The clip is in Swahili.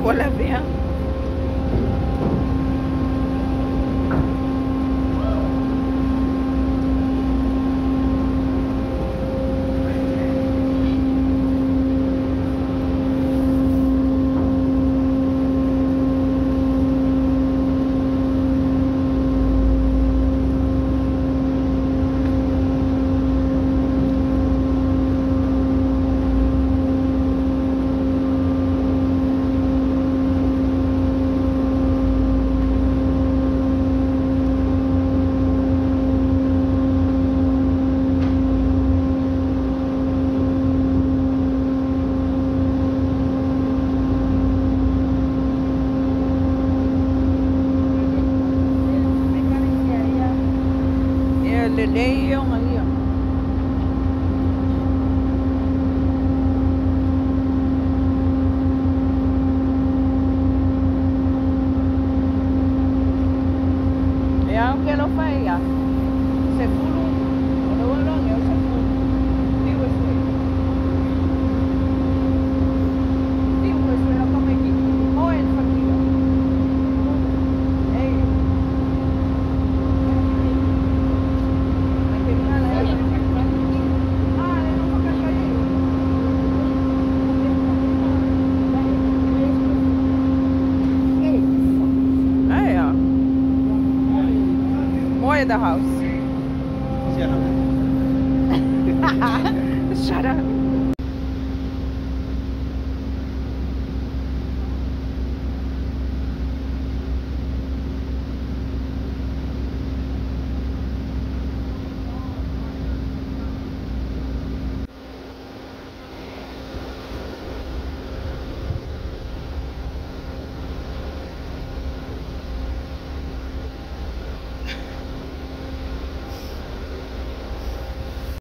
Voilà bien. Lele yung ano yun. Ya, aunque lo falla, seguro, ano yung seguro. Digo eso. Digo eso, era como que, oh, el partido. Hey. More in the house. Shut up.